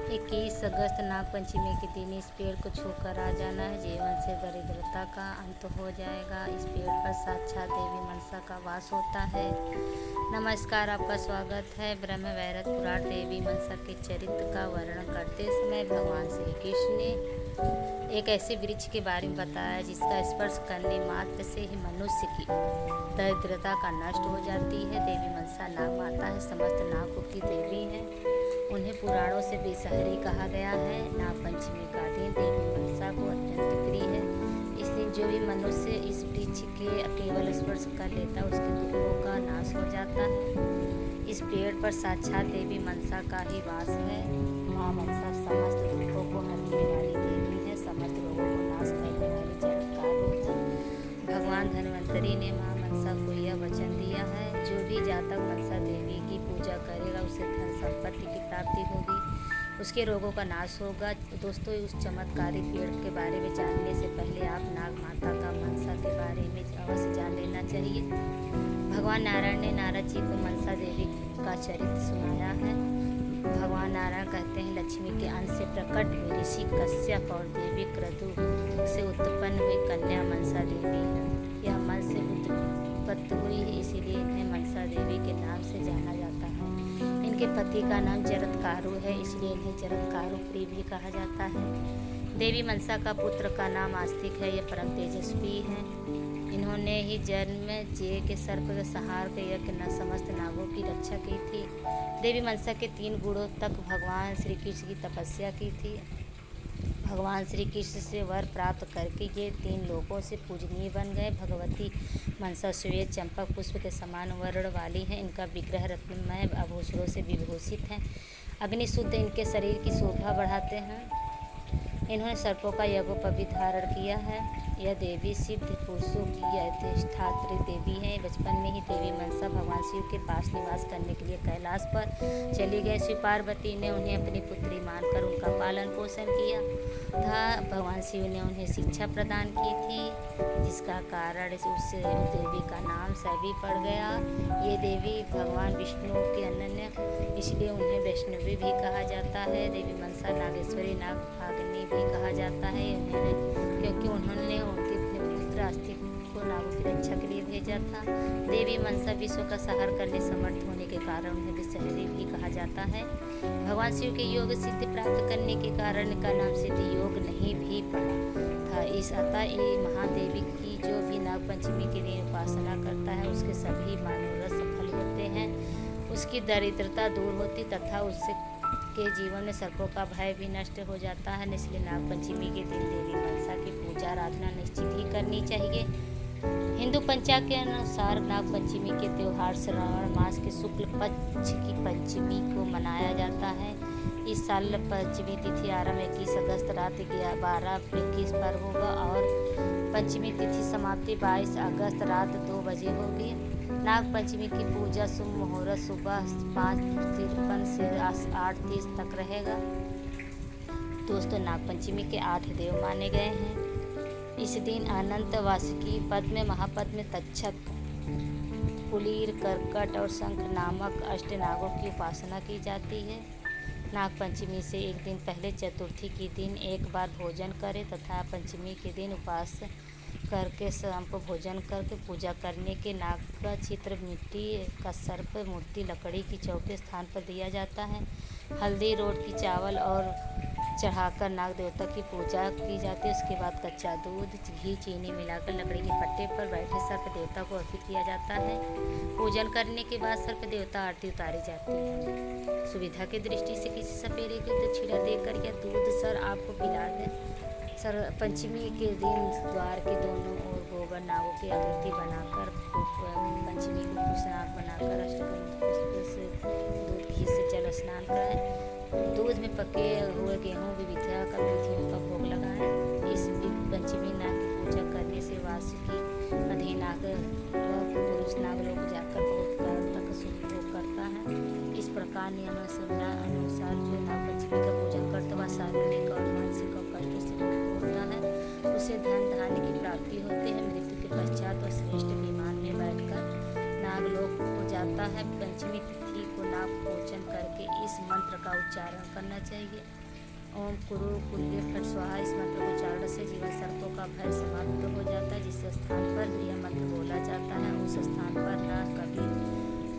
21 अगस्त नागपंचमी के दिन इस पेड़ को छूकर आ जाना है। जीवन से दरिद्रता का अंत हो जाएगा। इस पेड़ पर साक्षात देवी मनसा का वास होता है। नमस्कार, आपका स्वागत है। ब्रह्म वैरत पुराण देवी मनसा के चरित्र का वर्णन करते समय भगवान श्री कृष्ण ने एक ऐसे वृक्ष के बारे में बताया जिसका स्पर्श करने मात्र से ही मनुष्य की दरिद्रता का नष्ट हो जाती है। देवी मनसा नाग माता है, समस्त नागों की देवी है। उन्हें पुराणों से बेसहारी कहा गया है। नागपंचमी का दिन देवी मनसा को अत्यंत प्रिय है। इस दिन जो भी मनुष्य इस वृक्ष के केवल स्पर्श कर लेता है उसके दुखों का नाश हो जाता है। इस पेड़ पर साक्षात देवी मनसा का ही वास है। माँ मनसा समस्त दुखों को हरने वाली देवी है, समस्त रोगों को नाश करने वाली चमत्कार रूप है। भगवान धन्वंतरी ने माँ मनसा को यह वचन दिया है, जो भी जातक मनसा देवी की पूजा करेगा उसे धन संपत्ति की प्राप्ति होगी, उसके रोगों का नाश होगा। दोस्तों, उस चमत्कारी पेड़ के बारे में जानने से पहले आप नाग माता का मनसा के बारे में अवश्य जान लेना चाहिए। भगवान नारायण ने नारद जी को मनसा देवी का चरित्र सुनाया है। भगवान नारायण कहते हैं, लक्ष्मी के अंश से प्रकट हुई ऋषि कश्यप और देवी क्रतु से उत्पन्न हुई कन्या मनसा देवी है। यह मन से उत्पत्ति हुई है, इसीलिए इन्हें मनसा देवी के नाम से जाना जाता है। इनके पति का नाम जरत्कारु है, इसलिए इन्हें जरत्कारु प्रिय भी कहा जाता है। देवी मनसा का पुत्र का नाम आस्तिक है, यह परम तेजस्वी है। इन्होंने ही जन्म जे के सर्प के संहार के यज्ञ न समस्त नागों की रक्षा की थी। देवी मनसा के 3 गुणों तक भगवान श्री कृष्ण की तपस्या की थी। भगवान श्री कृष्ण से वर प्राप्त करके ये 3 लोकों से पूजनीय बन गए। भगवती मनसा श्वेत चंपक पुष्प के समान वर्ण वाली है। इनका विग्रह रत्नमय आभूषणों से विभूषित है। अग्नि शुद्ध इनके शरीर की शोभा बढ़ाते हैं। इन्होंने सर्पों का यज्ञोपवीत धारण किया है। यह देवी सिद्ध पुरुषों की अधिष्ठात्री देवी है। बचपन में ही देवी मनसा भगवान शिव के पास निवास करने के लिए कैलाश पर चली गई। शिव पार्वती ने उन्हें अपनी पुत्री मानकर उनका पालन पोषण किया था। भगवान शिव ने उन्हें शिक्षा प्रदान की थी, जिसका कारण उस देवी का नाम सैवी पड़ गया। ये देवी भगवान विष्णु के अनन्य, इसलिए उन्हें वैष्णवी भी कहा जाता है। देवी मनसा नागेश्वरी नागभागिनी भी कहा जाता है, क्योंकि उन्होंने उनके पुत्र आस्तिक को नागों की रक्षा के लिए भेजा था। देवी मनसा विश्व का संहार करने समर्थ होने के कारण उन्हें विषहरी भी कहा जाता है। भगवान शिव के योग सिद्धि प्राप्त करने के कारण इनका नाम सिद्ध योग नहीं भी पड़ा था। इस अतः ये महादेवी की जो भी नागपंचमी के दिन उपासना करता है उसके सभी मनोरथ सफल होते हैं, उसकी दरिद्रता दूर होती तथा उससे के जीवन में सर्पों का भय भी नष्ट हो जाता है। इसलिए नागपंचमी के दिन देवी मनसा की पूजा आराधना निश्चित ही करनी चाहिए। हिंदू पंचांग के अनुसार नागपंचमी के त्यौहार श्रावण मास के शुक्ल पक्ष की पंचमी को मनाया जाता है। इस साल पंचमी तिथि आरंभ 21 अगस्त रात 12:21 पर होगा और पंचमी तिथि समाप्ति 22 अगस्त रात 2 बजे होगी। नागपंचमी की पूजा शुभ मुहूर्त सुबह 5:53 से 8:30 तक रहेगा। दोस्तों, नागपंचमी के 8 देव माने गए हैं। इस दिन अनंत वासुकी पद्म महापद्म तक्षक कुलीर कर्कट और शंख नामक अष्टनागों की उपासना की जाती है। नागपंचमी से एक दिन पहले चतुर्थी के दिन एक बार भोजन करें तथा पंचमी के दिन उपवास करके शाम को भोजन करके पूजा करने के नाग का चित्र मिट्टी का सर्प मूर्ति लकड़ी की चौके स्थान पर दिया जाता है। हल्दी रोट की चावल और चढ़ाकर नाग देवता की पूजा की जाती है। उसके बाद कच्चा दूध घी चीनी मिलाकर लकड़ी के पट्टे पर बैठे सर्प देवता को अर्पित किया जाता है। पूजन करने के बाद सर्प देवता आरती उतारी जाती है। सुविधा की दृष्टि से किसी सपेरे को दक्षिणा देकर या दूध सर आपको पिला दें। पंचमी के दिन द्वार के दोनों ओर गोबर नागों की आकृति बनाकर पंचमी को स्नान बनाकर अष्टपुष्प से दूध घी से जल स्नान कराएं। दूध में पके हुए गेहूँ विविधा का तिथियों का भोग लगाएं। इस पंचमी नाग की पूजा करने से वासुकी अधिनाग पुरुष नाग लोग जाकर बहुत काल तक सुख भोग करता है। इस प्रकार नियम अनुसार जो नागपंचमी का पूजन करता वह शारीरिक और मानसिक और कष्ट से मुक्त होता है। उसे धन धान्य की प्राप्ति होती है। मृत्यु के पश्चात वह श्रेष्ठ विमान में बैठकर नागलोक को जाता है। पंचमी तिथि को नाग पूजन करके इस मंत्र का उच्चारण करना चाहिए। ओम कुरु कुल्य फट स्वाहा, इस मंत्र को उच्चारण से जीवन सर्पों का भय समाप्त हो जाता है। जिस स्थान पर यह मंत्र बोला जाता है उस स्थान पर न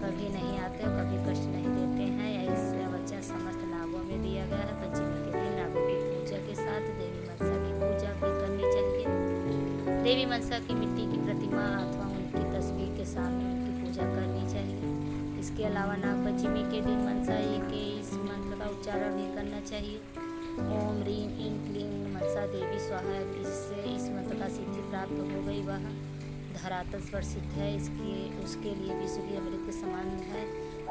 कभी नहीं आते और कभी कष्ट नहीं देते हैं। इसका वचन समस्त नागों में दिया गया है। पंचमी के दिन नागों की पूजा के साथ देवी मनसा की पूजा भी करनी चाहिए। देवी मनसा की मिट्टी की प्रतिमा अथवा उनकी तस्वीर के सामने उनकी पूजा करनी चाहिए। इसके अलावा नाग पंचमी के दिन मनसा के इस मंत्र का उच्चारण भी करना चाहिए। ओम रीम ईं क्लीं मनसा देवी स्वाहा। इससे इस मंत्र का सिद्धि प्राप्त हो गई, वह धरातल पर सिद्ध है, उसके लिए विश्व की अमृत के समान है।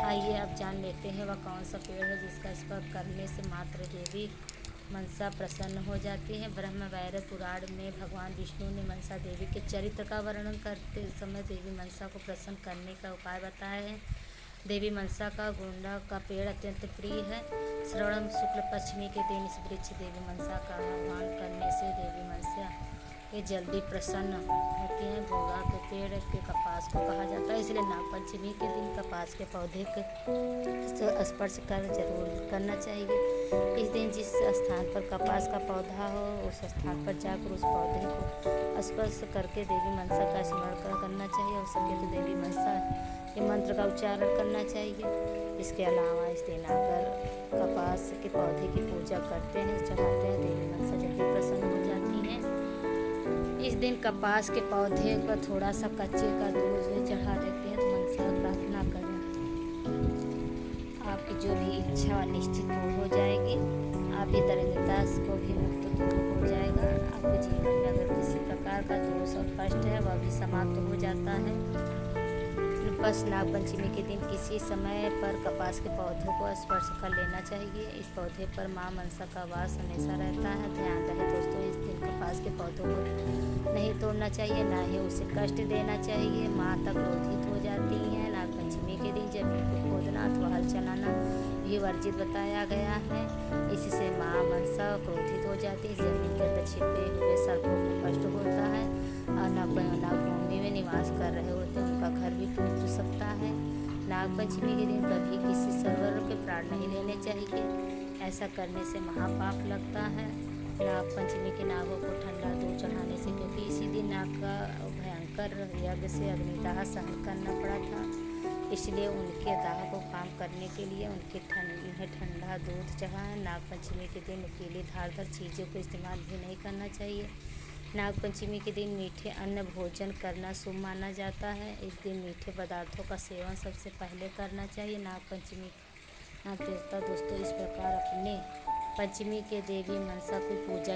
आइए अब जान लेते हैं वह कौन सा पेड़ है जिसका स्पर्श करने से मात्र देवी मनसा प्रसन्न हो जाती है। ब्रह्म वैवर्त पुराण में भगवान विष्णु ने मनसा देवी के चरित्र का वर्णन करते समय देवी मनसा को प्रसन्न करने का उपाय बताया है। देवी मनसा का गोंडा का पेड़ अत्यंत प्रिय है। श्रवण शुक्ल पंचमी के दिन इस वृक्ष देवी मनसा का आह्वान करने से देवी मनसा ये जल्दी प्रसन्न होती हैं। गोंडा के पेड़ के कपास को कहा जाता है, इसलिए नाग पंचमी के दिन कपास के पौधे को स्पर्श कर जरूर करना चाहिए। इस दिन जिस स्थान पर कपास का पौधा हो उस स्थान पर जाकर उस पौधे को स्पर्श करके देवी मनसा का स्मरण करना चाहिए। हो सके तो देवी मनसा के मंत्र का उच्चारण करना चाहिए। इसके अलावा इस दिन आकर कपास के पौधे की पूजा करते हैं, चढ़ाते हैं, देवी मनसा जल्दी प्रसन्न हो जाती हैं। इस दिन कपास के पौधे का थोड़ा सा कच्चे का दूध चढ़ा देते हैं तो मनसा प्रार्थना करें, आपकी जो भी इच्छा निश्चित हो जाएगी। आपकी दरिद्रता को भी मुक्त दूर हो जाएगा। आपके जीवन में अगर किसी प्रकार का दोष और कष्ट है वह भी समाप्त हो जाता है। बस नाग पंचमी के दिन किसी समय पर कपास के पौधों को स्पर्श कर लेना चाहिए। इस पौधे पर माँ मनसा का वास हमेशा रहता है। ध्यान रहे दोस्तों, इस दिन कपास के पौधों को नहीं तोड़ना चाहिए, ना ही उसे कष्ट देना चाहिए। माँ तक क्रोधित हो जाती हैं। नाग पंचमी के दिन जमीन को खोदना अथवा हल चलाना भी वर्जित बताया गया है। इससे माँ मनसा क्रोधित हो जाती है। जमीन के अंदर छिपे हुए सर्पों को कष्ट होता है और नागभूमि में निवास कर रहे होते हैं उनका घर भी टूट सकता है। नाग पंचमी के दिन कभी किसी सरवर के प्राण नहीं लेने चाहिए, ऐसा करने से महापाप लगता है। नाग पंचमी के नागों को ठंडा दूध चढ़ाने से, क्योंकि इसी दिन नाग का भयंकर यज्ञ से अग्निदाह सहन करना पड़ा था, इसलिए उनके दाह को काम करने के लिए उन्हें ठंडा दूध चढ़ाएं। नाग पंचमी के दिन नुकीली धारदार चीज़ों को इस्तेमाल भी नहीं करना चाहिए। नाग पंचमी के दिन मीठे अन्न भोजन करना शुभ माना जाता है। इस दिन मीठे पदार्थों का सेवन सबसे पहले करना चाहिए। नाग पंचमी नाग देवता दोस्तों इस प्रकार अपने पंचमी के देवी मनसा की पूजा